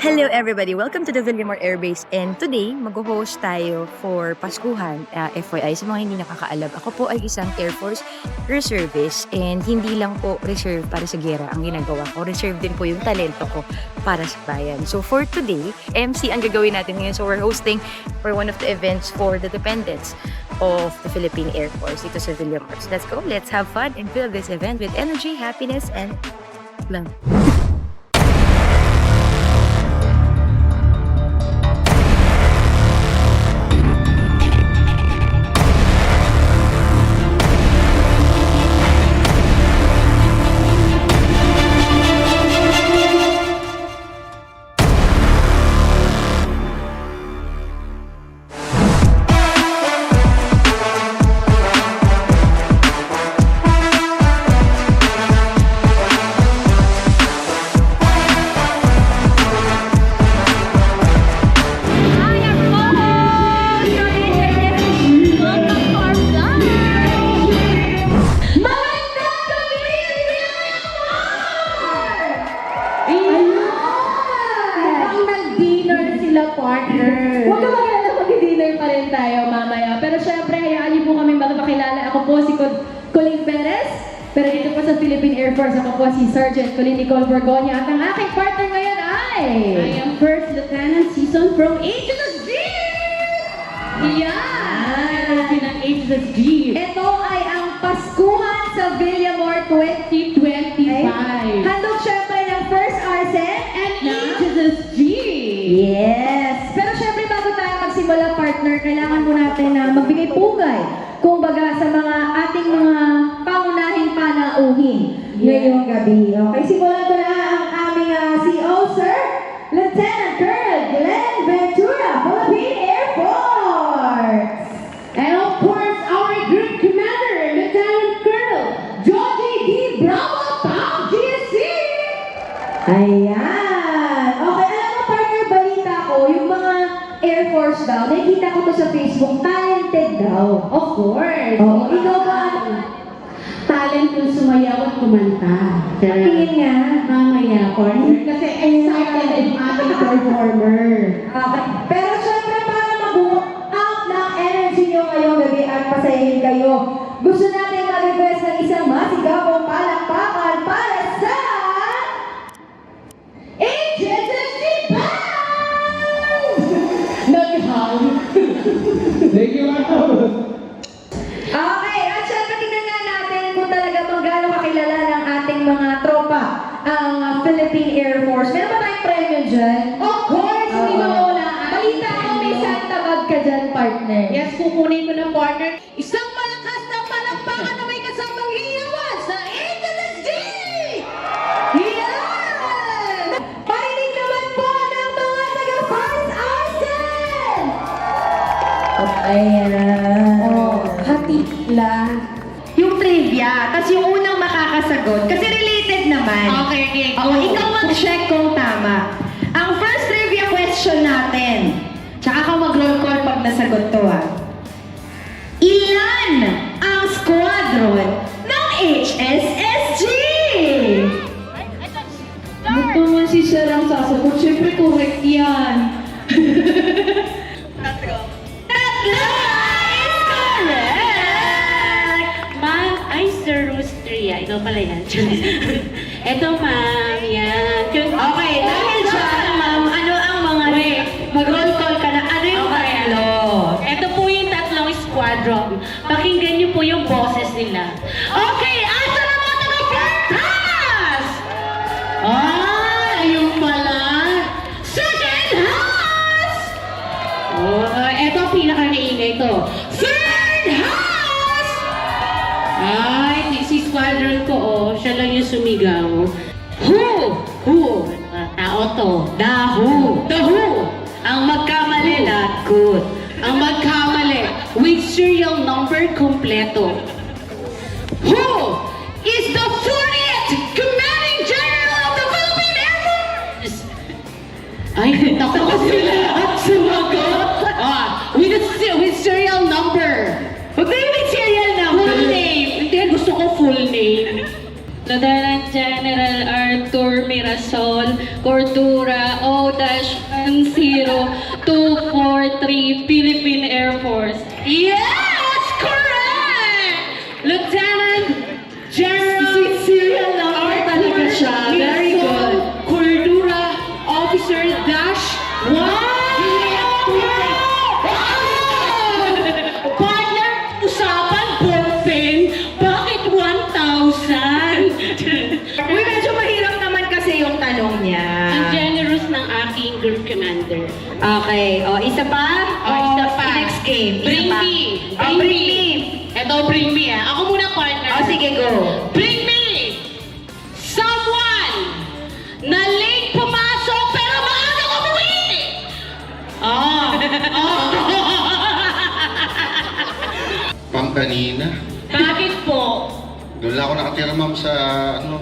Hello everybody! Welcome to the Villamor Air Base, and today mag-host tayo for Paskuhan. FYI, sa mga hindi nakakaalam, ako po ay isang Air Force reservist, and hindi lang po reserve para sa gera ang ginagawa ko. Reserve din po yung talento ko para sa bayan. So for today, MC ang gagawin natin ngayon. So we're hosting for one of the events for the dependents of the Philippine Air Force dito sa Villamor. So let's go, let's have fun and fill this event with energy, happiness, and love. Partner. Huwag ka mag-alala, mag-dinner pa rin tayo mamaya. Pero syempre, hayaan niyo po kami magpakilala. Ako po si Colleen Perez. Pero dito po sa Philippine Air Force, ako po si Sergeant Colleen Nicole Borgoña. At ang aking partner ngayon ay... I am First Lieutenant Season from HSSG! Yan! Ng HSSG. Ito ay ang Paskuhan sa Villamor 2025. Handog syempre ng First Arsen and HSSG. Yes! Pero syempre bago tayo magsimula, partner, kailangan po natin na magbigay pugay kumbaga sa mga ating mga pangunahing panauhin ngayong gabi. Okay, simulan ko na ang aming CO, Sir Lieutenant Colonel Glenn Ventura, Philippine Air Force! And of course, our Group Commander, Lieutenant Colonel Georgie D. Bravo, PAO GSC! Ayan! Air Force daw, nakikita ko to sa Facebook, talented daw. Of course. Oh, ikaw ba? Talent yung sumayaw at kumanta. Tingin nga. Mamaya, partner. Kasi excited ang ating performer. Okay. Pero syempre, para mag-book out ng energy nyo ngayong gabi at pasayahin kayo, gusto natin mag-request ng isang masigabong palakpakan para sa... HSSG Band! Thank you, Marco. Okay, at syempre tingnan nga natin kung talaga bang gaano kakilala ng ating mga tropa ang Philippine Air Force. Meron ba tayong premyo dyan? Of course, hindi mawala. Balita ko may Santa Bag ka dyan, partner. Yes, kukunin ko ng partner. Isang malakas na palakpakan na may kasamang hiyawan sa HSSG! Yan! Parinig naman po ng mga taga-First Arsen! Ayan. Oh, hatid lang. Yung trivia, tapos yung unang makakasagot, kasi related naman. Okay, go. Okay, ikaw mag-check kung tama. Ang first trivia question natin, tsaka ka mag-roll call pag nasagot to Ilan ang squadron ng HSSG? Ito nga si Sir ang sasagot. Siyempre, correct yan. Tatlo is correct! Ma'am, ay Sir Rustria. Ikaw pala yan. Ito, ma'am. Yan. Okay, dahil dyan, ma'am, ano ang mga... Wait, mag-roll call ka na. Ano yung tatlo? Ito po yung tatlong squadron. Pakinggan niyo po yung boses nila. Okay, asa na mga taga-First House? Ayun pala. Second House? Oh, ito ang pinaka-naingay to. Third House? Ay, si squadron ko, oh. Siya lang yung sumigaw. Who? Tao to. The who. Ang magkamali, not good. Ang magkamali, with serial number kompleto. Who is the 40th Commanding General of the Philippine Air Force? Ay, naku sila at sumagot. With serial number. Huwag kayo may serial number. Full name. Hindi, gusto ko full name. Lieutenant General Arthur Mirasol Cordura, Bravo-10-243 Philippine Air Force. Yes! Correct! Lieutenant General Sweet serial number talaga siya. Very good. Cordura Officer Dash 1. Partner, usapan, ballpen. Bakit 1,000? Uy, medyo mahirap naman kasi yung tanong niya. Ang generous ng aking group commander. Okay. O, isa pa? Isa pa. Next game. Isa Bring pa. me. Oh, bring me. Eto, bring me ah. Ako muna, partner. O, sige, go. Bring me someone na late pumasok pero maaga umuwi. Ma'am, kanina. Bakit po? Doon lang ako nakatira, ma'am, sa,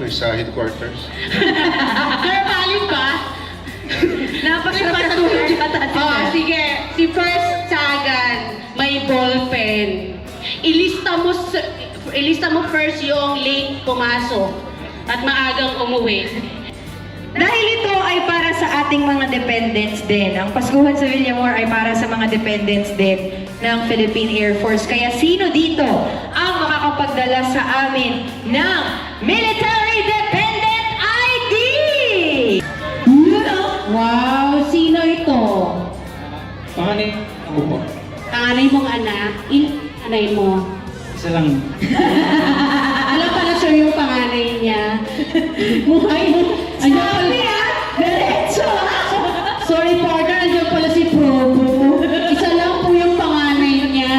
sa headquarters. Pero valid ba? Napasarap na tulog yata si Oh, Sir. sige. Si First Sagan, may ballpen. Ilista mo first yung late pumasok at maagang umuwi. Dahil ito ay para sa ating mga dependents din. Ang Paskuhan sa Villamor ay para sa mga dependents din ng Philippine Air Force. Kaya sino dito ang makakapagdala sa amin ng Military Dependent ID? Wow! Sino ito? Panganay ako po. Panganay mong anak? Anay mo? Isa lang. Alam pala sir yung panganay niya. Mukhay mo. Sabi diretso! Sorry partner, nandiyan pala si Probo. Isa lang po yung panganay niya.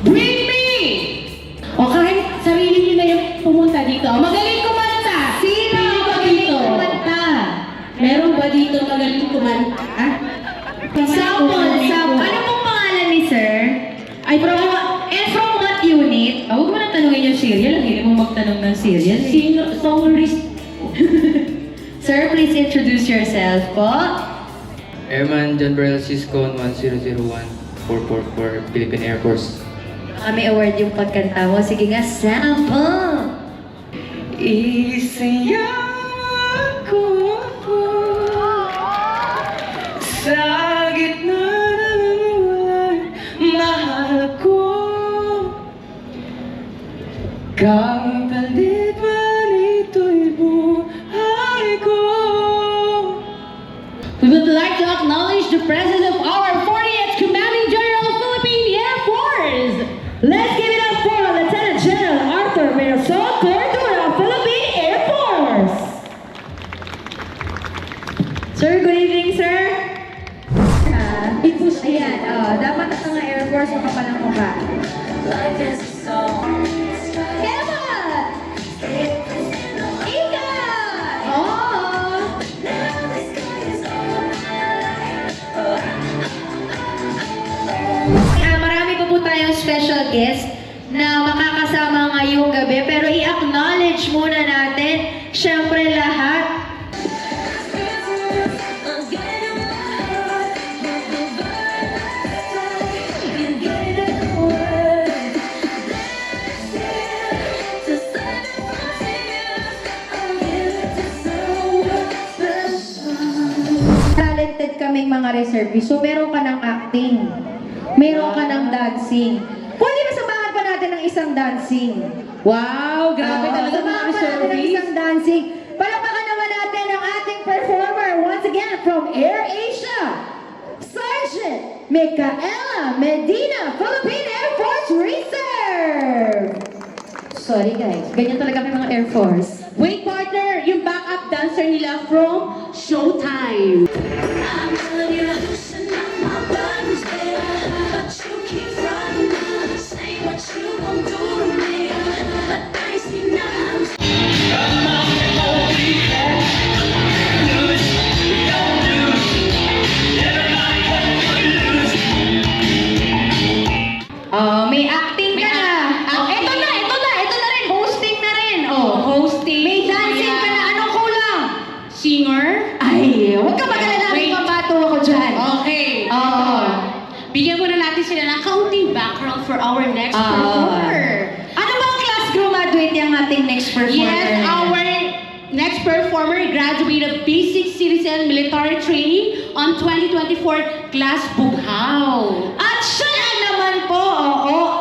Bring me! O kahit sarili niyo na yung pumunta dito. Magaling kumanta! Sino ang magaling kumanta? Meron ba dito magaling kumanta? Sample. Ano pong pangalan ni Sir? Ay, And from what unit? Huwag mo na tanungin yung serial. Hindi mo magtanong ng serial. Sino? Songwriter? Sir, please introduce yourself po. Airman John Burrell Cisco 1001 444 Philippine Air Force. May award yung pagkanta mo. Sige nga, sample! Isiya ko sa gitna ng ulan, mahal ko. Kapalit man ito'y buhay ko. We would like to acknowledge the presence of our 40th Commanding General of Philippine Air Force. Let's give it up for Lieutenant General Arthur Mirason Cordura, Philippine Air Force! Sir, good evening, sir. Ayan, dapat ang mga Air Force makapal ang mukha. Emma! Ika! Oh! Marami pa po tayong special guest na makakasama ngayong gabi. Pero i-acknowledge muna natin, syempre lahat. Talented kaming mga reservists. So meron ka ng acting. Meron ka ng dancing. Pwede ba samahan pa natin ng isang dancing? Wow, grabe talaga mga Samahan pa natin ng service. isang dancing. Palakpakan naman natin ang ating performer once again from AirAsia, Sergeant Micaela Medina, Philippine Air Force Reserve. Sorry guys, ganyan talaga kami mga Air Force. Wait partner, yung backup dancer nila from Showtime. May acting ka na. Ito na rin. Hosting na rin. Hosting. May dancing ka na. Anong kulang? Singer. Ay, huwag ka magalala. May Wait. pambato ako dyan. Okay. Oo. Bigyan muna natin sila ng kaunting background for our next performer. Ano bang class graduate yung ating next performer? Yes, our next performer, graduate of Basic Citizen Military Training on 2024 Class Bughaw. At siya naman po,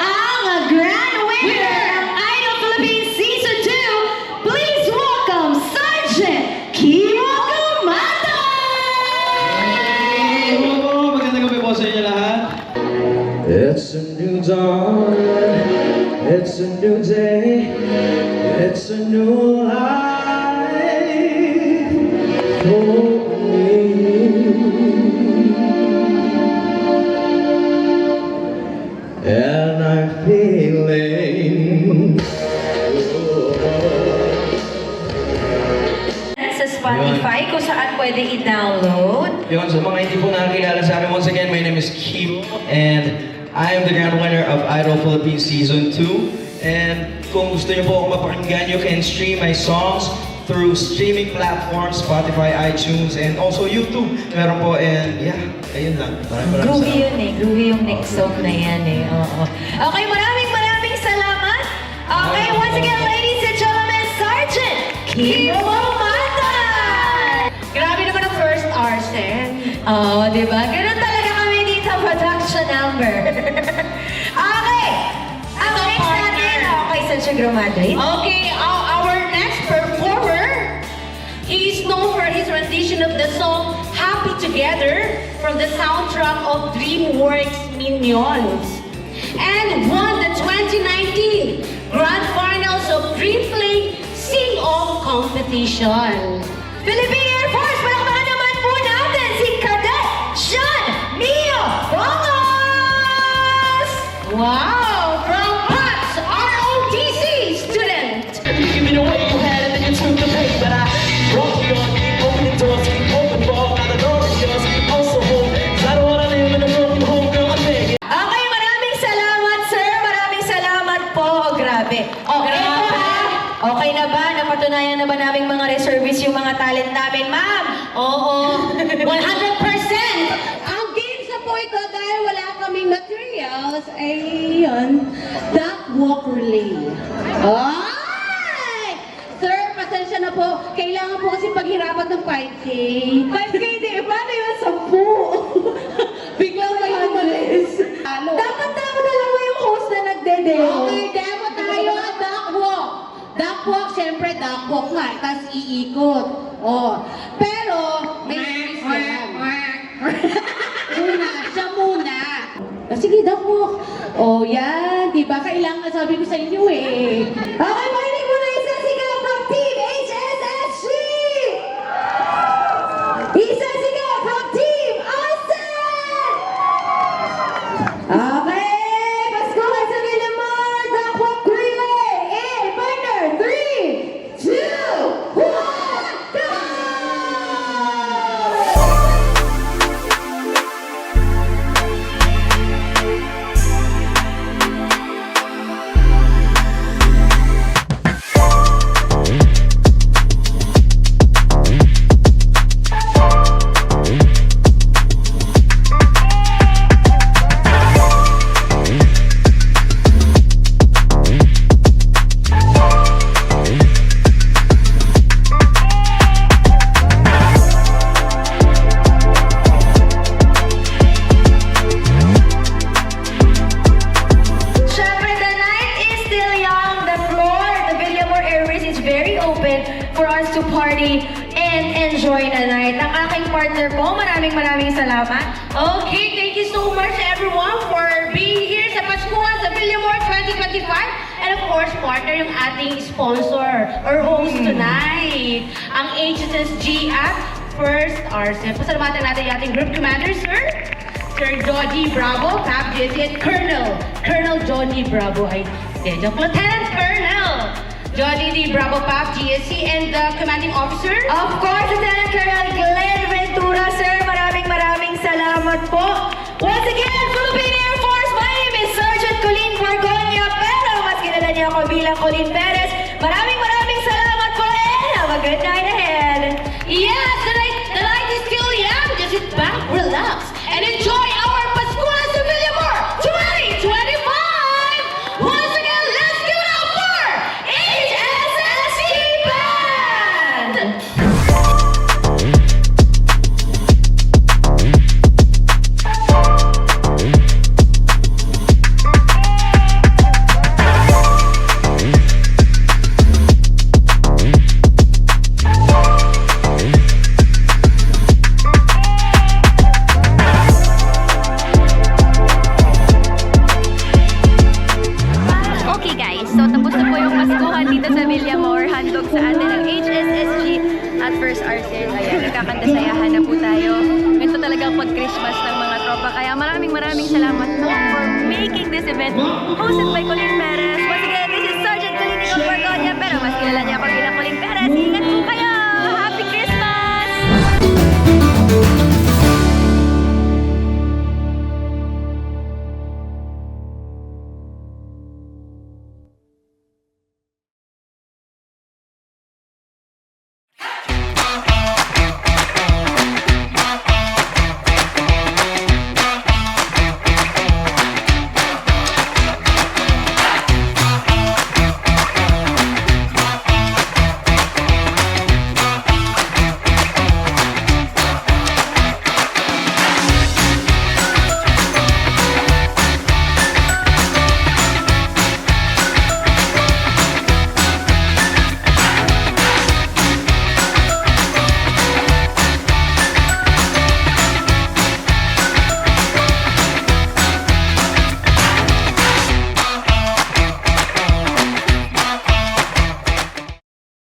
ang grand winner ng Idol Philippines Season 2. Please welcome Sergeant Kimo Gumata! Hello, magandang gabi po sa inyo lahat. It's a new dawn, it's a new day, it's a new life for me. And I'm feeling Sa Spotify, kung saan pwede i-download. Yun, sa mga hindi po nakakilala sa akin, once again, my name is Kim, and I am the grand winner of Idol Philippines Season 2. And kung gusto niyo po akong mapakinggan, you can stream my songs through streaming platforms, Spotify, iTunes, and also YouTube. Meron po, and yeah, ayun lang. Maraming Groovy salamat. yun eh. Groovy yung next song na yan eh. Oo. Okay, maraming salamat. Okay, once again, ladies and gentlemen, Sergeant Kimo Gumata! Grabe naman ang first Arsen. Oo, di ba? Ganun talaga kami dito, production number. Okay! Ang Ito, next natin, partner. okay, saan siya graduate? Okay, our next performer, he is known for his rendition of the song Happy Together from the soundtrack of DreamWorks Minions, and won the 2019 Grand Finals of Dreamplay Sing-Off Competition. Philippine Air Force, palakpakan naman po natin si Cadet Sean Mio Bongos! Wow, from PATS ROTC student. You give me the way you had it, then you took the bait. But I brought you on, open the doors, keep open for all. Now the door is yours, also home. 'Cause I don't wanna live in a broken home, girl, I'm begging. Okay, maraming salamat, sir. Maraming salamat po. Oh, grabe. Oh, Grabe. eto ha. Okay na ba? Napatunayan na ba naming mga reservists yung mga talent namin, ma'am? Oo, 100%! Ang game po ito dahil wala kaming materials ay yun, duck walk relay. Ay! Sir, pasensya na po. Kailangan po kasi paghirapan ng 5K. 5K di, paano yun? 10? Biglang may umalis. Dapat na lang mo yung host na nagde-demo. Okay, demo tayo, duck walk. Duck walk, syempre duck walk nga, tapos iikot. Oh. Pero, may twist yan. Siya muna. Sige, duck walk. Oh, yan. Diba? Kailangan sabi ko sa inyo eh. Okay, makinig mo na isa sigaw from Team HSSG! Isa sigaw from Team Austin! Okay, Pascual sa Villamor, Duck Walk Relay in partner 3, 2, 1, go! Syempre, the night is still young. The floor, the Villamor Airways is very open for us to party and enjoy the night. Ang aking partner po, maraming salamat. Okay, thank you so much everyone for being here sa Pascual sa Villamor 2025. And of course, partner yung ating sponsor or host tonight, ang HSSG at First RCEP. Pasalamatan natin yung ating group commander, sir. Sir Johnny Bravo, Cap JC, and Colonel Johnny Bravo. Ay, joke, Lieutenant Colonel Johnny D. Bravo, Pap, GSC, and the commanding officer. Of course, Lieutenant Colonel Glenn Ventura, sir. Maraming salamat po. Once again, Philippine Air Force, my name is Sergeant Colleen Borgonia, pero mas kilala niyo ako bilang Colleen Perez. Maraming salamat po, and have a good night ahead. Yes, the night is still young. Just sit back, relax, and enjoy our Pascual sa Villamor 2025. Once again, let's give it up for HSSG Band. at First Arcel. Ayan, nagkakandasayahan na po tayo. Ito talagang pag-Christmas ng mga tropa. Kaya maraming salamat po for making this event hosted by Colleen Perez. Once again, this is Sergeant Colleen Nicole Bargonia, pero mas kilala niya ako